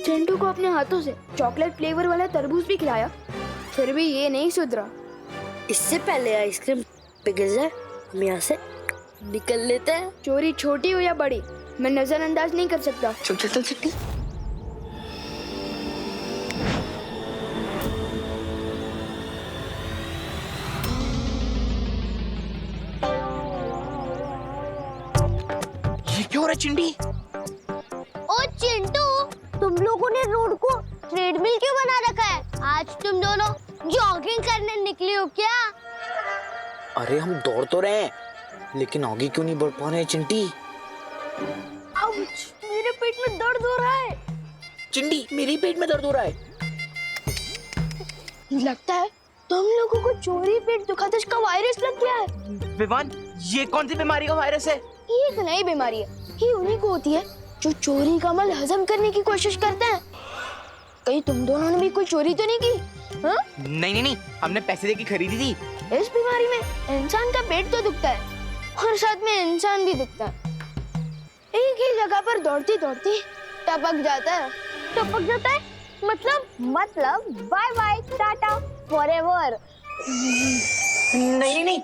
चिंटू को अपने हाथों से चॉकलेट फ्लेवर वाला तरबूज भी खिलाया, फिर भी ये नहीं सुधरा। इससे पहले आइसक्रीम पिघल जाए हम यहाँ से निकल लेते हैं। चोरी छोटी हो या बड़ी, मैं नजरअंदाज नहीं कर सकता। चल चल चल चिट्टी। ये क्यों हो रहा है चिंटी? ओ चिंटू, तुम लोगों ने रोड को ट्रेडमिल क्यों बना रखा है? आज तुम दोनों जॉगिंग करने निकले हो क्या? अरे हम दौड़ तो रहे हैं, लेकिन आगे क्यों नहीं बढ़ पा रहे हैं चिंटी? मेरे पेट में दर्द हो रहा है। चिंटी, मेरे पेट में दर्द हो रहा है। लगता है तुम लोगों को चोरी पेट दुखाते का वायरस लग गया है। विवान, ये कौन सी बीमारी का वायरस है? ये एक नई बीमारी है, ये उन्हीं को होती है जो चोरी का माल हजम करने की कोशिश करते हैं। कहीं तुम दोनों ने भी कोई चोरी तो नहीं की? हाँ? नहीं, हमने पैसे देके खरीदी थी। इस बीमारी में इंसान का पेट तो दुखता है और साथ में इंसान भी दुखता है। एक ही जगह पर दौड़ती दौड़ती टपक जाता है। टपक जाता है मतलब बाय बाय टाटा फॉरएवर। नहीं।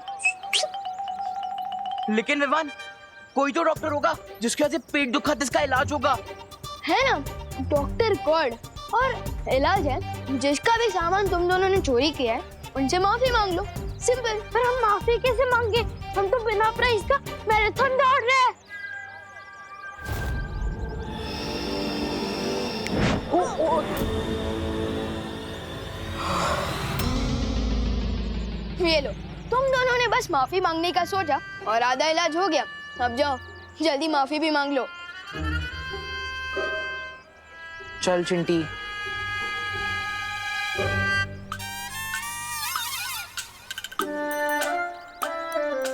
लेकिन विवान, कोई तो डॉक्टर होगा जिसके वजह से पेट दुखा जिसका इलाज होगा। है ना, डॉक्टर कॉड। और इलाज है, जिसका भी सामान तुम दोनों ने चोरी किया है उनसे माफी मांग लो, सिंपल। पर हम माफी कैसे मांगे? हम तो बिना प्राइस का मैराथन दौड़ रहे हैं। ये लो, तुम दोनों ने बस माफी मांगने का सोचा और आधा इलाज हो गया। अब जाओ, जल्दी माफी भी मांग लो। चल चिंटी।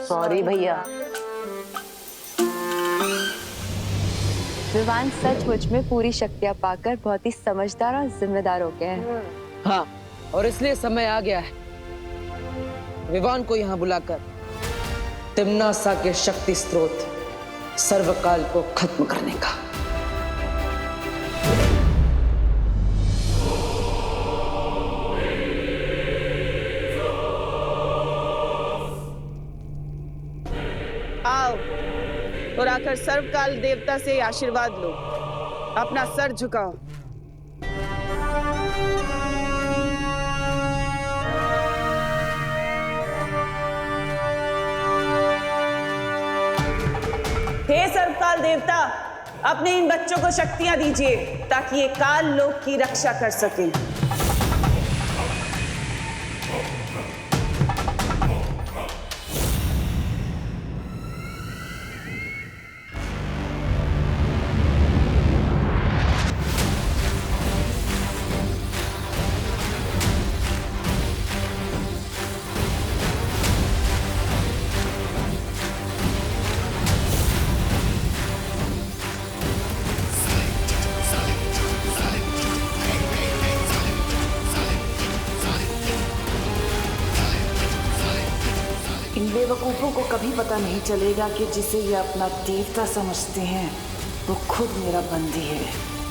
सॉरी भैया। विवान सचमुच में पूरी शक्तियां पाकर बहुत ही समझदार और जिम्मेदार हो गए हैं। हाँ, और इसलिए समय आ गया है विवान को यहाँ बुलाकर तिम्नासा के शक्ति स्रोत सर्वकाल को खत्म करने का। आओ और आकर सर्वकाल देवता से आशीर्वाद लो। अपना सर झुकाओ। हे सर्वकाल देवता, अपने इन बच्चों को शक्तियां दीजिए ताकि ये काल लोक की रक्षा कर सकें। इन बेवकूफ़ों को कभी पता नहीं चलेगा कि जिसे ये अपना देवता समझते हैं वो खुद मेरा बंदी है।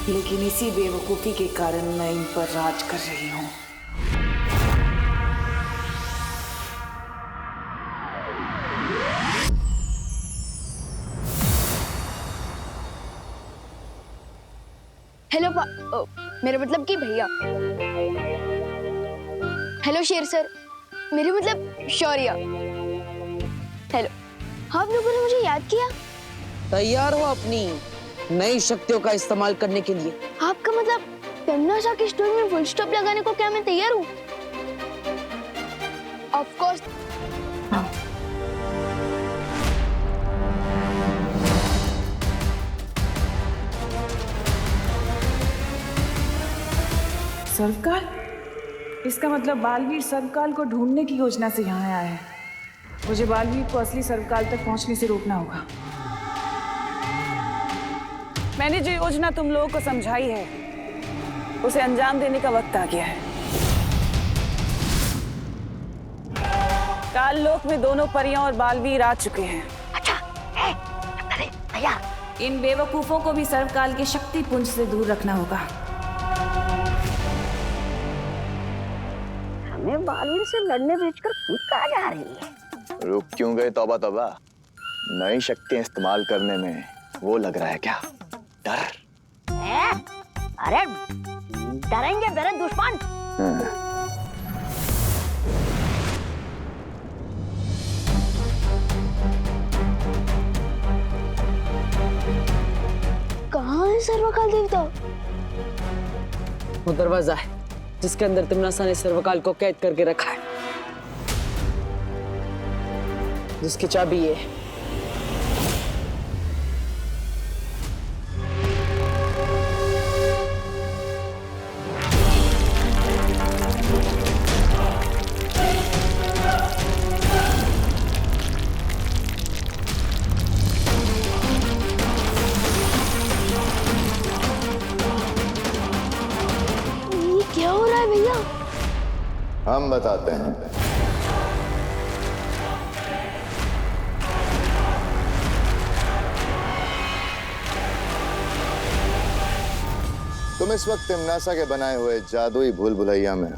लेकिन इसी बेवकूफ़ी के कारण मैं इन पर राज कर रही हूँ। हेलो मेरा मतलब कि भैया। हेलो शेर सर, मेरे मतलब शौर्य। हेलो, आप लोगों ने मुझे याद किया? तैयार हो अपनी नई शक्तियों का इस्तेमाल करने के लिए? आपका मतलब तिम्नासा की स्टोरी में फुल स्टॉप लगाने को क्या मैं तैयार हूँ? Of course. सर्वकाल? इसका मतलब बालवीर सर्वकाल को ढूंढने की योजना से यहाँ आया है। मुझे बालवीर को असली सर्वकाल तक पहुंचने से रोकना होगा। मैंने जो योजना तुम लोगों को समझाई है उसे अंजाम देने का वक्त आ गया है। काल लोक में दोनों परियां और बालवीर आ चुके हैं। इन बेवकूफों को भी सर्वकाल के शक्ति पुंज से दूर रखना होगा। बालवीर से लड़ने भेजकर खुद कहाँ जा रही है? रुक क्यों गए तौबा तौबा? नई शक्तियां इस्तेमाल करने में वो लग रहा है क्या डर? अरे डरेंगे मेरे दुश्मन। कहाँ है सर्वकाल देवता? वो दरवाजा है जिसके अंदर तिम्नासा ने सर्वकाल को कैद करके रखा है, जिसकी चाबी ये है। ये क्या हो रहा है भैया? हम बताते हैं। तुम इस वक्त तिम्नासा के बनाए हुए जादुई भूल भुलैया में हो।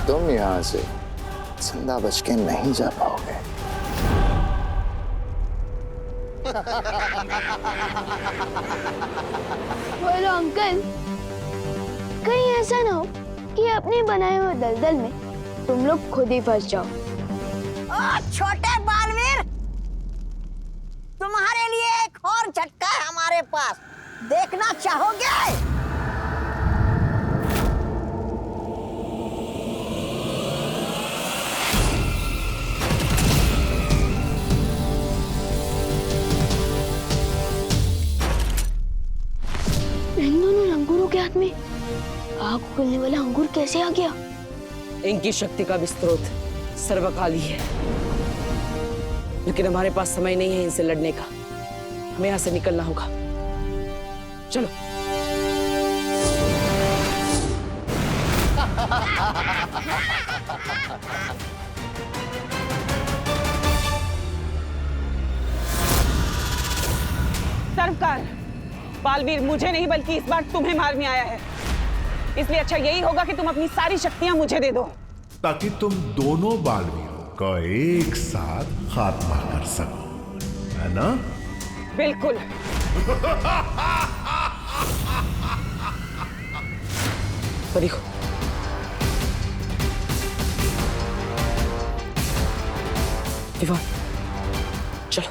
तुम यहां से जिंदा बच के नहीं जा पाओगे। बोलो अंकल, कहीं ऐसा ना हो कि अपने बनाए हुए दलदल में तुम लोग खुद ही फंस जाओ। छोटे बालवीर, तुम्हारे लिए एक और झटका है हमारे पास, देखना चाहोगे? इन दोनों अंगूरों के हाथ में आग खोलने वाला अंगूर कैसे आ गया? इनकी शक्ति का भी स्रोत सर्वकाल ही है, लेकिन हमारे पास समय नहीं है इनसे लड़ने का। हमें यहाँ से निकलना होगा। चलो। सर्वकाल, बालवीर मुझे नहीं बल्कि इस बार तुम्हें मारने आया है, इसलिए अच्छा यही होगा कि तुम अपनी सारी शक्तियां मुझे दे दो, ताकि तुम दोनों बालवीरों का एक साथ खात्मा कर सको, है ना? बिल्कुल। देखो, विवान, चलो।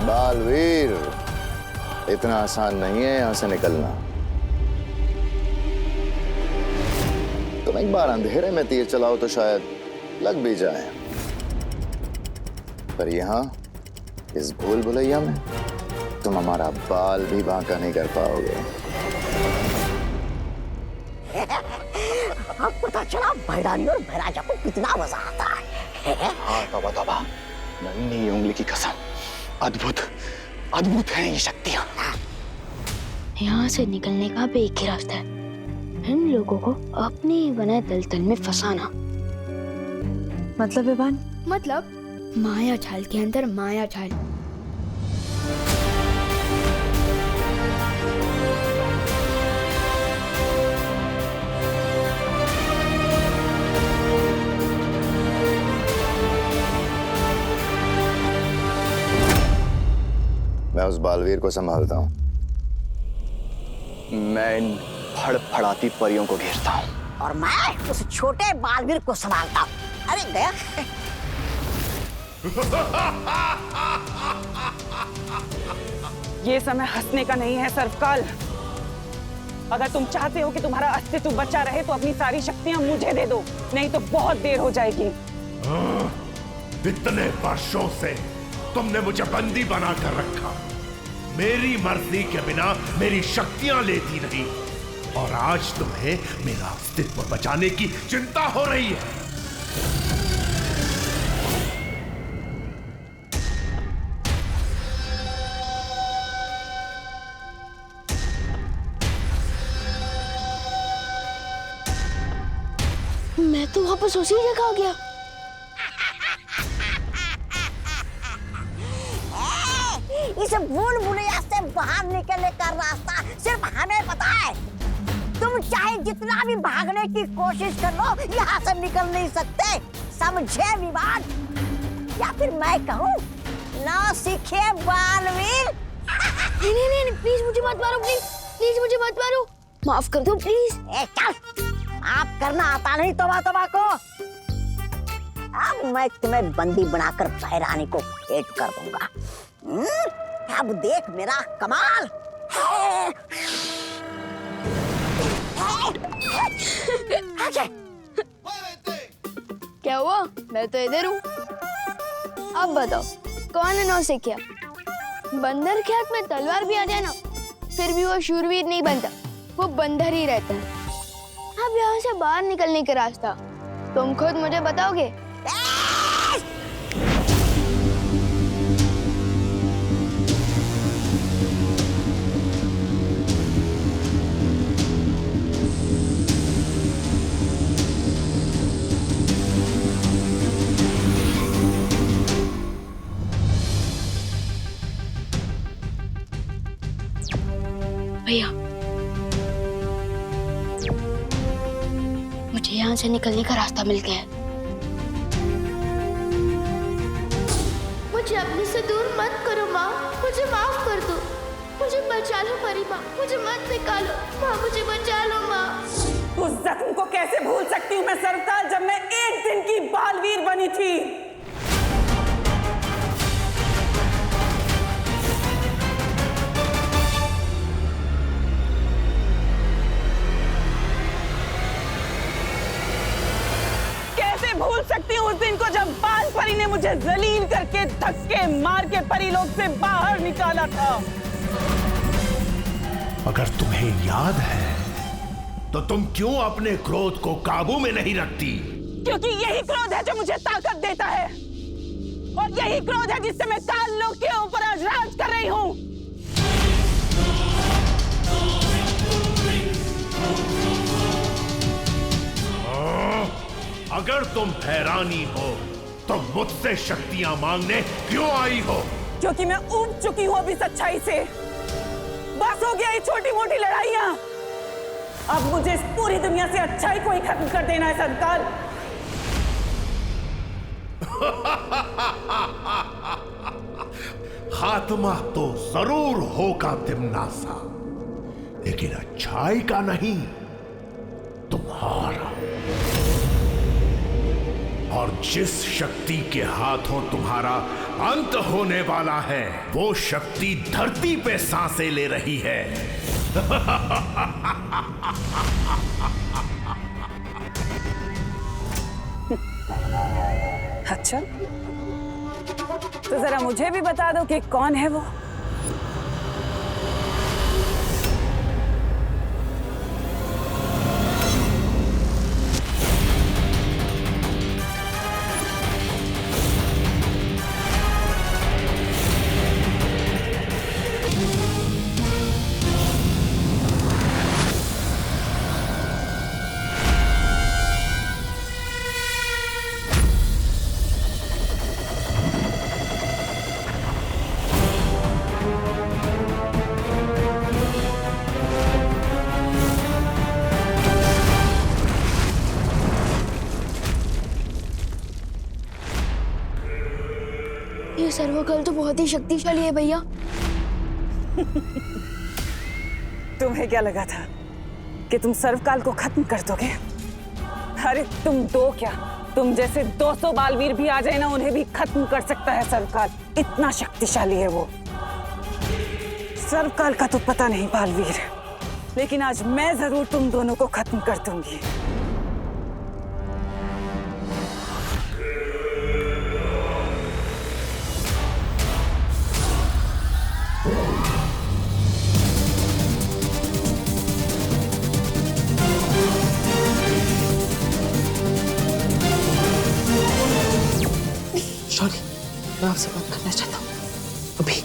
बालवीर, इतना आसान नहीं है यहां से निकलना। तुम एक बार अंधेरे में तीर चलाओ तो शायद लग भी जाए, पर यहां इस भूल भुलैया में तुम हमारा बाल भी बांका नहीं कर पाओगे। अब पता चला भैरानी और भैराजा को कितना मजा आता है। हाँ तौबा तौबा, नन्ही उंगली की कसम, अद्भुत अद्भुत है ये शक्तियां। यहाँ से निकलने का भी एक ही रास्ता है, इन लोगों को अपने ही बनाए दलदल में फंसाना। मतलब विवान? मतलब माया जाल के अंदर माया जाल। मैं उस बालवीर को संभालता हूँ। मैं इन फड़फड़ाती परियों को घेरता हूँ। और मैं उस छोटे बालवीर को संभालता हूँ। अरे गया। ये समय हंसने का नहीं है सर्वकाल। अगर तुम चाहते हो कि तुम्हारा अस्तित्व बचा रहे तो अपनी सारी शक्तियां मुझे दे दो, नहीं तो बहुत देर हो जाएगी। इतने वर्षों से तुमने मुझे बंदी बनाकर रखा, मेरी मर्जी के बिना मेरी शक्तियां लेती नहीं, और आज तुम्हें मेरा अस्तित्व बचाने की चिंता हो रही है। मैं तो वापस उसी जगह आ गया। इस भूल भुलैया से बाहर निकलने का रास्ता सिर्फ हमें पता है। तुम चाहे जितना भी भागने की कोशिश कर लो, यहाँ से निकल नहीं सकते, समझे विवाद? या फिर मैं कहूँ, ना सीखे बालवीर। नहीं, प्लीज मुझे मत मारो, प्लीज मुझे मत मारो, माफ कर दो प्लीज। चल, आप करना आता नहीं तोबा को। अब मैं तुम्हें बंदी बनाकर भैरानी को भेंट कर दूंगा। अब देख मेरा कमाल। क्या हुआ? मैं तो इधर हूँ। अब बताओ कौन है नौसिखिया? बंदर के हाथ में तलवार भी आ जाए ना, फिर भी वो शूरवीर नहीं बनता, वो बंदर ही रहता है। अब यहाँ से बाहर निकलने का रास्ता तुम खुद मुझे बताओगे? भैया, मुझे यहाँ से निकलने का रास्ता मिल गया है। मुझे अपने से दूर मत करो माँ, मुझे माफ कर दो, मुझे बचा लो परी माँ, मुझे मत निकालो माँ, मुझे बचा लो माँ। उस जख्म को कैसे भूल सकती हूँ मैं सरकार, जब मैं एक दिन की बालवीर बनी थी। भूल सकती हूँ उस दिन को जब बाल परी ने मुझे जलील करके धक्के मार के परी लोक से बाहर निकाला था। अगर तुम्हें याद है तो तुम क्यों अपने क्रोध को काबू में नहीं रखती? क्योंकि यही क्रोध है जो मुझे ताकत देता है, और यही क्रोध है जिससे मैं काल लोक के ऊपर आज राज कर रही हूँ। अगर तुम भैरानी हो तो मुझसे शक्तियां मांगने क्यों आई हो? क्योंकि मैं ऊब चुकी हूँ अभी सच्चाई से। बस हो गया ये छोटी मोटी लड़ाइयाँ। अब मुझे इस पूरी दुनिया से अच्छाई को ही खत्म कर देना है सरकार। खात्मा तो जरूर होगा तिम्नासा, लेकिन अच्छाई का नहीं, तुम्हारा। और जिस शक्ति के हाथों तुम्हारा अंत होने वाला है, वो शक्ति धरती पे सांसें ले रही है। अच्छा, तो जरा मुझे भी बता दो कि कौन है वो? ये सर्वकाल तो बहुत ही शक्तिशाली है भैया। तुम्हें क्या लगा था कि तुम सर्वकाल को खत्म कर दोगे? अरे तुम दो क्या, तुम जैसे 200 बालवीर भी आ जाए ना, उन्हें भी खत्म कर सकता है सर्वकाल। इतना शक्तिशाली है वो। सर्वकाल का तो पता नहीं बालवीर, लेकिन आज मैं जरूर तुम दोनों को खत्म कर दूंगी। सॉरी, मैं आपसे बात करना चाहता हूँ अभी।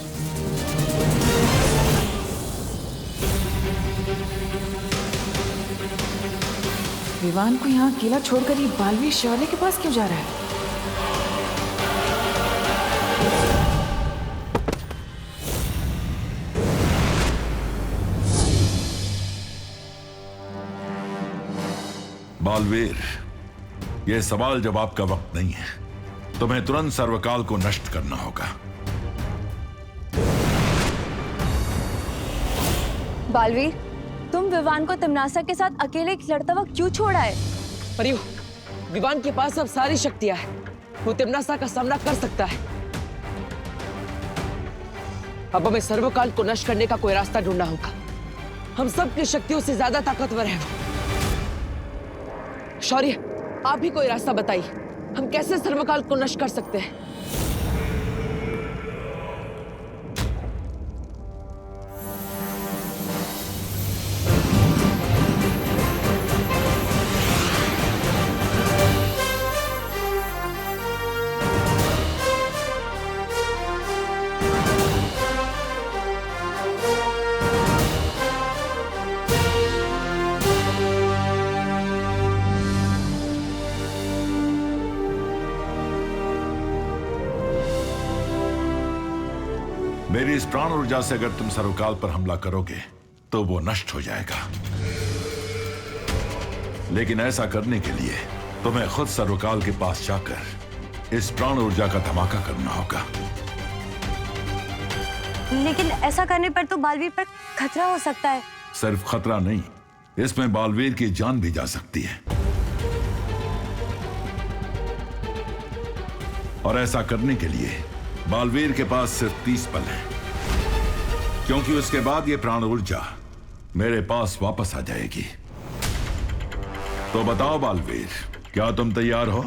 विवान को यहाँ अकेला छोड़कर ये बालवीर शौर्य के पास क्यों जा रहा है? बालवीर, यह सवाल जवाब का वक्त नहीं है। तुम्हें तुरंत सर्वकाल को नष्ट करना होगा। बालवीर, तुम विवान को तिम्नासा के साथ अकेले लड़ता हुआ क्यों छोड़ा है? परियो, विवान के पास अब सारी शक्तियां हैं। वो तिम्नासा का सामना कर सकता है। अब हमें सर्वकाल को नष्ट करने का कोई रास्ता ढूंढना होगा। हम सबकी शक्तियों से ज्यादा ताकतवर है वो। शौर्य, आप ही कोई रास्ता बताइए। हम कैसे सर्वकाल को नष्ट कर सकते हैं? मेरी इस प्राण ऊर्जा से अगर तुम सर्वकाल पर हमला करोगे तो वो नष्ट हो जाएगा। लेकिन ऐसा करने के लिए तुम्हें खुद सर्वकाल के पास जाकर इस प्राण ऊर्जा का धमाका करना होगा। लेकिन ऐसा करने पर तो बालवीर पर खतरा हो सकता है। सिर्फ खतरा नहीं, इसमें बालवीर की जान भी जा सकती है। और ऐसा करने के लिए बालवीर के पास सिर्फ 30 पल हैं, क्योंकि उसके बाद ये प्राण ऊर्जा मेरे पास वापस आ जाएगी। तो बताओ बालवीर, क्या तुम तैयार हो?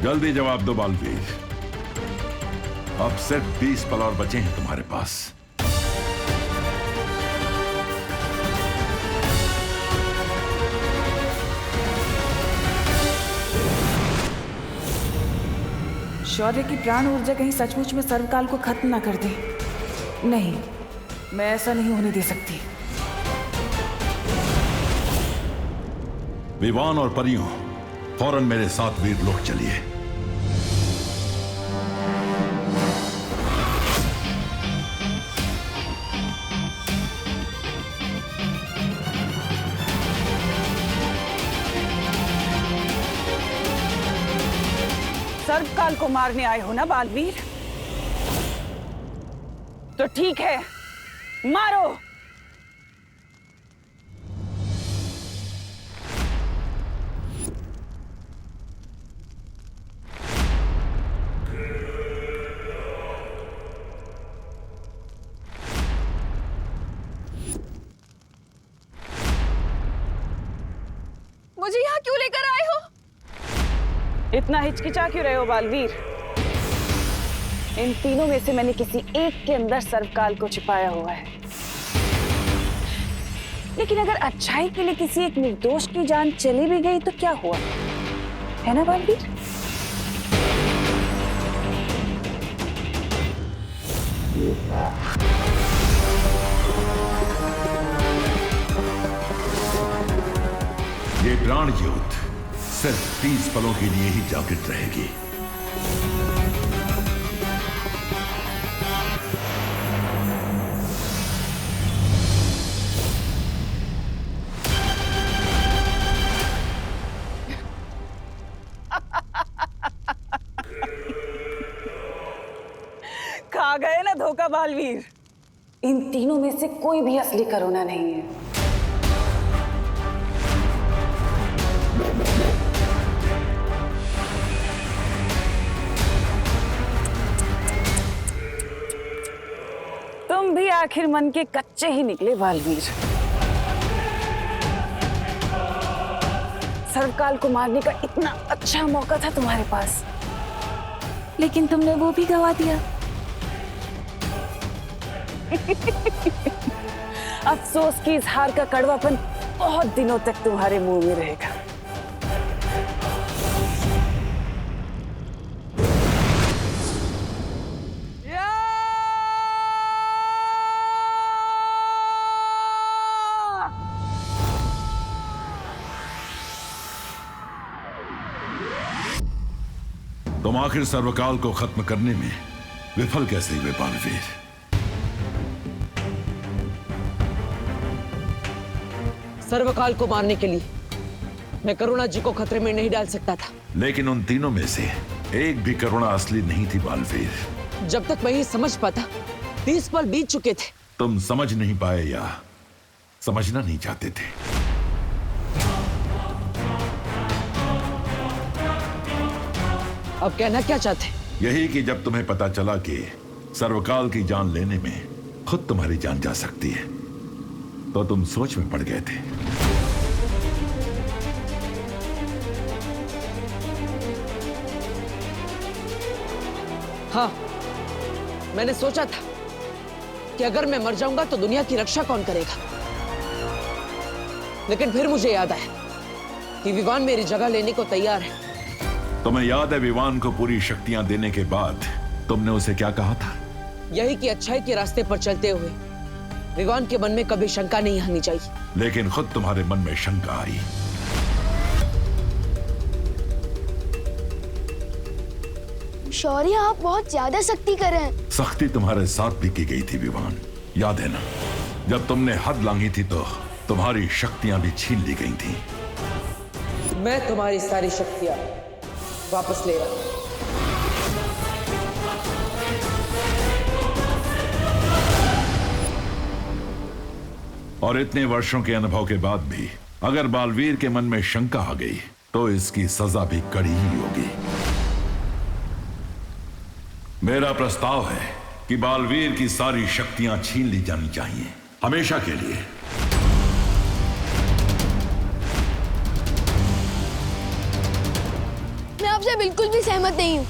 जल्दी जवाब दो बालवीर। अब सिर्फ 20 पल और बचे हैं तुम्हारे पास। शौर्य की प्राण ऊर्जा कहीं सचमुच में सर्वकाल को खत्म ना कर दे। नहीं, मैं ऐसा नहीं होने दे सकती। विवान और परियों, फौरन मेरे साथ वीर लोक चलिए। सर्वकाल को मारने आए हो ना बालवीर? तो ठीक है, मारो। मुझे यहाँ क्यों लेकर आए हो? इतना हिचकिचा क्यों रहे हो बालवीर? इन तीनों में से मैंने किसी एक के अंदर सर्वकाल को छिपाया हुआ है। लेकिन अगर अच्छाई के लिए किसी एक निर्दोष की जान चली भी गई तो क्या हुआ, है ना बालवीर? ये प्राण युद्ध सिर्फ 30 पलों के लिए ही जागृत रहेगी। खा गए ना धोखा बालवीर। इन तीनों में से कोई भी असली करुणा नहीं है। तुम भी आखिर मन के कच्चे ही निकले बालवीर। सर्वकाल को मारने का इतना अच्छा मौका था तुम्हारे पास, लेकिन तुमने वो भी गवा दिया। अफसोस की इस हार का कड़वापन बहुत दिनों तक तुम्हारे मुंह में रहेगा। तुम आखिर सर्वकाल को खत्म करने में विफल कैसे हुए बालवीर? सर्वकाल को मारने के लिए मैं करुणा जी को खतरे में नहीं डाल सकता था। लेकिन उन तीनों में से एक भी करुणा असली नहीं थी बालवीर। जब तक मैं ये समझ पाता 30 पल बीत चुके थे। तुम समझ नहीं पाए या समझना नहीं चाहते थे? अब कहना क्या चाहते? यही कि जब तुम्हें पता चला कि सर्वकाल की जान लेने में खुद तुम्हारी जान जा सकती है तो तुम सोच में पड़ गए थे। हाँ, मैंने सोचा था कि अगर मैं मर जाऊंगा तो दुनिया की रक्षा कौन करेगा। लेकिन फिर मुझे याद आया कि विवान मेरी जगह लेने को तैयार है। तुम्हें याद है विवान को पूरी शक्तियां देने के बाद तुमने उसे क्या कहा था? यही कि अच्छाई के रास्ते पर चलते हुए विवान के मन में कभी शंका नहीं आनी चाहिए। लेकिन खुद तुम्हारे मन में शंका आई। शौर्य, आप बहुत ज्यादा सख्ती कर रहे हैं। सख्ती तुम्हारे साथ भी की गई थी विवान, याद है ना? जब तुमने हद लांघी थी तो तुम्हारी शक्तियां भी छीन ली गई थी। मैं तुम्हारी सारी शक्तियां वापस ले रहा हूं। और इतने वर्षों के अनुभव के बाद भी अगर बालवीर के मन में शंका आ गई तो इसकी सजा भी कड़ी ही होगी। मेरा प्रस्ताव है कि बालवीर की सारी शक्तियां छीन ली जानी चाहिए, हमेशा के लिए। मैं आपसे बिल्कुल भी सहमत नहीं हूं।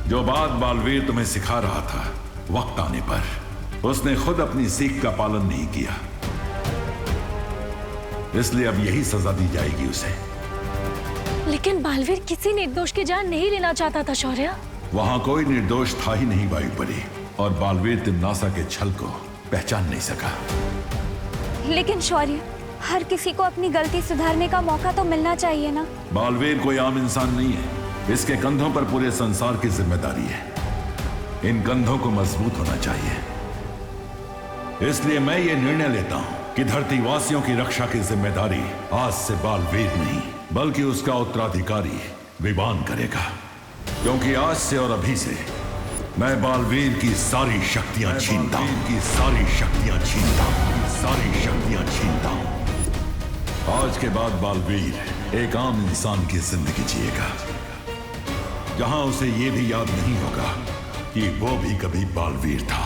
जो बात बालवीर तुम्हें सिखा रहा था, वक्त आने पर उसने खुद अपनी सीख का पालन नहीं किया, इसलिए अब यही सजा दी जाएगी उसे। लेकिन बालवीर किसी निर्दोष की जान नहीं लेना चाहता था शौर्य। वहां कोई निर्दोष था ही नहीं वायुपरी, और बालवीर तिम्नासा के छल को पहचान नहीं सका। लेकिन शौर्य, हर किसी को अपनी गलती सुधारने का मौका तो मिलना चाहिए ना। बालवीर कोई आम इंसान नहीं है, इसके कंधों पर पूरे संसार की जिम्मेदारी है। इन कंधों को मजबूत होना चाहिए। इसलिए मैं ये निर्णय लेता हूं कि धरतीवासियों की रक्षा की जिम्मेदारी आज से बालवीर नहीं बल्कि उसका उत्तराधिकारी विवान करेगा। क्योंकि आज से और अभी से मैं बालवीर की सारी शक्तियां छीनता हूं, सारी शक्तियां छीनता हूं। आज के बाद बालवीर एक आम इंसान की जिंदगी जिएगा, जहां उसे यह भी याद नहीं होगा कि वो भी कभी बालवीर था।